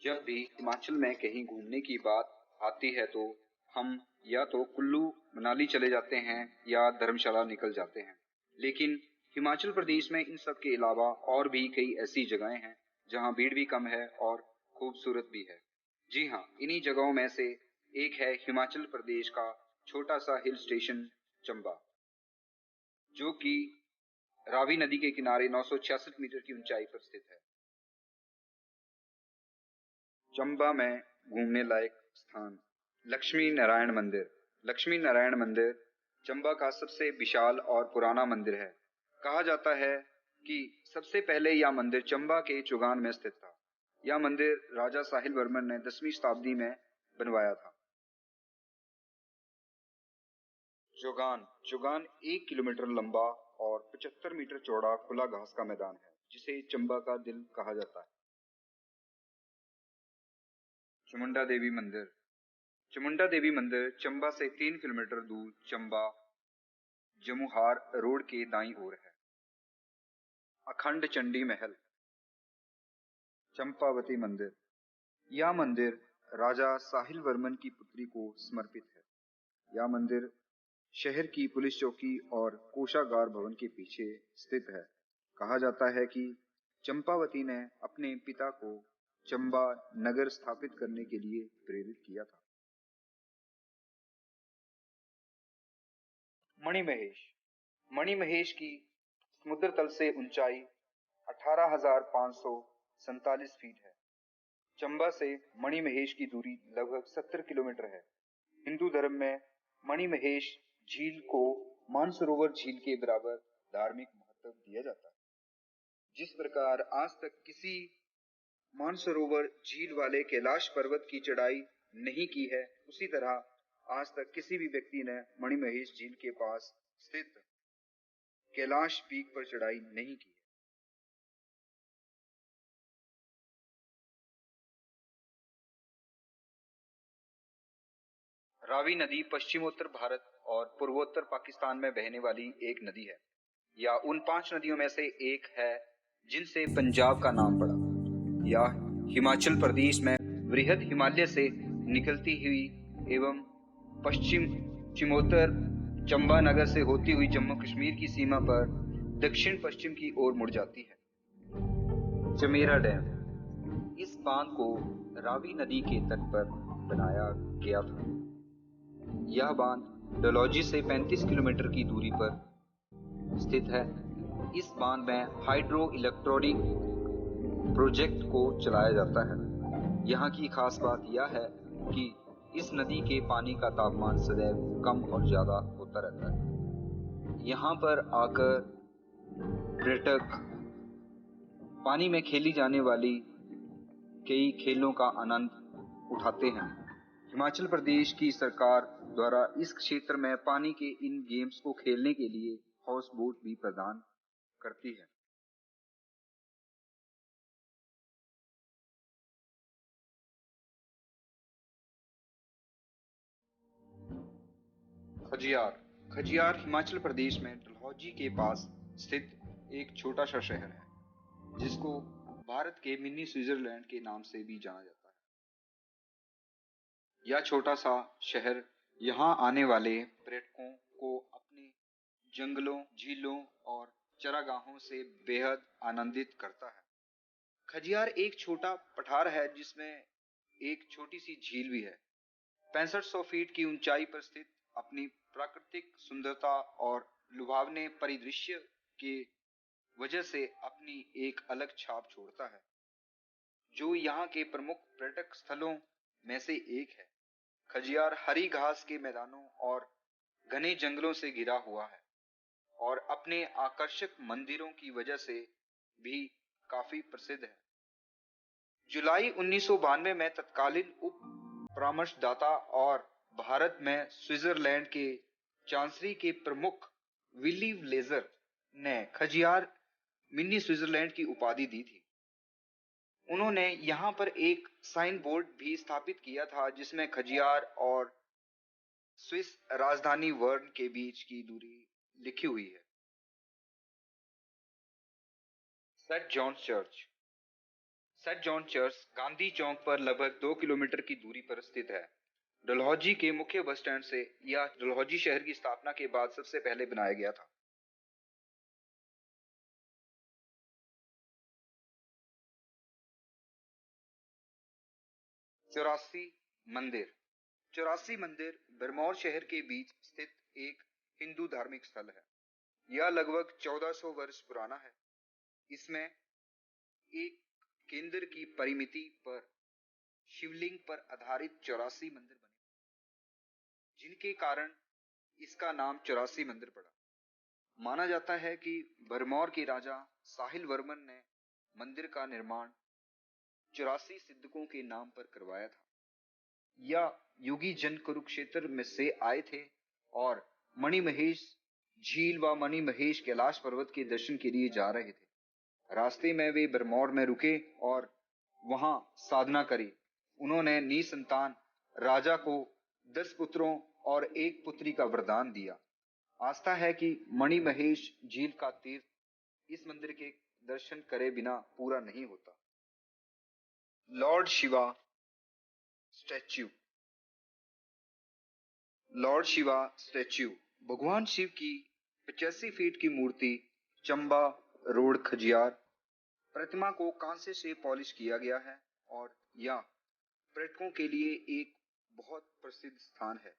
जब भी हिमाचल में कहीं घूमने की बात आती है तो हम या तो कुल्लू मनाली चले जाते हैं या धर्मशाला निकल जाते हैं। लेकिन हिमाचल प्रदेश में इन सब के अलावा और भी कई ऐसी जगहें हैं जहां भीड़ भी कम है और खूबसूरत भी है। जी हाँ, इन्हीं जगहों में से एक है हिमाचल प्रदेश का छोटा सा हिल स्टेशन चंबा, जो कि रावी नदी के किनारे 966 मीटर की ऊंचाई पर स्थित है। चंबा में घूमने लायक स्थान लक्ष्मी नारायण मंदिर। लक्ष्मी नारायण मंदिर चंबा का सबसे विशाल और पुराना मंदिर है। कहा जाता है कि सबसे पहले यह मंदिर चंबा के चुगान में स्थित था। यह मंदिर राजा साहिल वर्मन ने 10वीं शताब्दी में बनवाया था। चुगान चुगान 1 किलोमीटर लंबा और 75 मीटर चौड़ा खुला घास का मैदान है, जिसे चंबा का दिल कहा जाता है। चामुंडा देवी मंदिर। चामुंडा देवी मंदिर चंबा से 3 किलोमीटर दूर चंबा जमुहार रोड के दाईं ओर है। अखंड चंडी महल। चंपावती मंदिर। यह मंदिर राजा साहिल वर्मन की पुत्री को समर्पित है। यह मंदिर शहर की पुलिस चौकी और कोषागार भवन के पीछे स्थित है। कहा जाता है कि चंपावती ने अपने पिता को चंबा नगर स्थापित करने के लिए प्रेरित किया था। मणिमहेश। मणिमहेश की समुद्र तल से ऊंचाई 18,547 फीट है। चंबा से मणिमहेश की दूरी लगभग 70 किलोमीटर है। हिंदू धर्म में मणिमहेश झील को मानसरोवर झील के बराबर धार्मिक महत्व दिया जाता है। जिस प्रकार आज तक किसी मानसरोवर झील वाले कैलाश पर्वत की चढ़ाई नहीं की है, उसी तरह आज तक किसी भी व्यक्ति ने मणिमहेश झील के पास स्थित कैलाश पीक पर चढ़ाई नहीं की है। रावी नदी पश्चिमोत्तर भारत और पूर्वोत्तर पाकिस्तान में बहने वाली एक नदी है। यह उन 5 नदियों में से एक है जिनसे पंजाब का नाम पड़ा। यह हिमाचल प्रदेश में वृहद हिमालय से निकलती हुई एवं पश्चिमोत्तर चंबा नगर से होती हुई जम्मू कश्मीर की सीमा पर दक्षिण पश्चिम की ओर मुड़ जाती है। चमेरा डैम। इस बांध को रावी नदी के तट पर बनाया गया था। यह बांध डलहौजी से 35 किलोमीटर की दूरी पर स्थित है। इस बांध में हाइड्रो इलेक्ट्रिक प्रोजेक्ट को चलाया जाता है। यहाँ की खास बात यह है कि इस नदी के पानी का तापमान सदैव कम और ज्यादा होता रहता है। यहाँ पर आकर पर्यटक पानी में खेली जाने वाली कई खेलों का आनंद उठाते हैं। हिमाचल प्रदेश की सरकार द्वारा इस क्षेत्र में पानी के इन गेम्स को खेलने के लिए हाउस बोट भी प्रदान करती है। खजियार। खजियार हिमाचल प्रदेश में डलहौजी के पास स्थित एक छोटा सा शहर है, जिसको भारत के मिनी स्विट्जरलैंड के नाम से भी जाना जाता है। यह छोटा सा शहर यहाँ आने वाले पर्यटकों को अपने जंगलों, झीलों और चरागाहों से बेहद आनंदित करता है। खजियार एक छोटा पठार है जिसमें एक छोटी सी झील भी है। 6500 फीट की ऊंचाई पर स्थित अपनी प्राकृतिक सुंदरता और लुभावने परिदृश्य के वजह से अपनी एक अलग छाप छोड़ता है, जो यहाँ के प्रमुख पर्यटक स्थलों में से एक है। खजियार हरी घास के मैदानों और घने जंगलों से घिरा हुआ है और अपने आकर्षक मंदिरों की वजह से भी काफी प्रसिद्ध है। जुलाई 1992 में तत्कालीन उप परामर्शदाता और भारत में स्विट्जरलैंड के चांसरी के प्रमुख विली व्लेजर ने खजियार मिनी स्विट्जरलैंड की उपाधि दी थी। उन्होंने यहाँ पर एक साइन बोर्ड भी स्थापित किया था जिसमें खजियार और स्विस राजधानी बर्न के बीच की दूरी लिखी हुई है। Saint John's church. Saint John church Gandhi Chowk पर लगभग 2 किलोमीटर की दूरी पर स्थित है। डलहौजी के मुख्य बस स्टैंड से यह डलहौजी शहर की स्थापना के बाद सबसे पहले बनाया गया था। चौरासी मंदिर। चौरासी मंदिर भरमौर शहर के बीच स्थित एक हिंदू धार्मिक स्थल है। यह लगभग 1400 वर्ष पुराना है। इसमें एक केंद्र की परिमिति पर शिवलिंग पर आधारित 84 मंदिर बने, जिनके कारण इसका नाम चौरासी मंदिर पड़ा। माना जाता है कि भरमौर के राजा साहिल वर्मन ने मंदिर का निर्माण 84 सिद्धकों के नाम पर करवाया था। यह योगी जन कुरुक्षेत्र में से आए थे और मणिमहेश झील व मणिमहेश कैलाश पर्वत के दर्शन के लिए जा रहे थे। रास्ते में वे भरमौर में रुके और वहां साधना करी। उन्होंने निसंतान राजा को 10 पुत्रों और एक पुत्री का वरदान दिया। आस्था है कि मणिमहेश झील का तीर्थ इस मंदिर के दर्शन करे बिना पूरा नहीं होता। Lord Shiva statue. Lord Shiva statue भगवान शिव की 85 फीट की मूर्ति चंबा रोड खजियार। प्रतिमा को कांसे से पॉलिश किया गया है और यह पर्यटकों के लिए एक बहुत प्रसिद्ध स्थान है।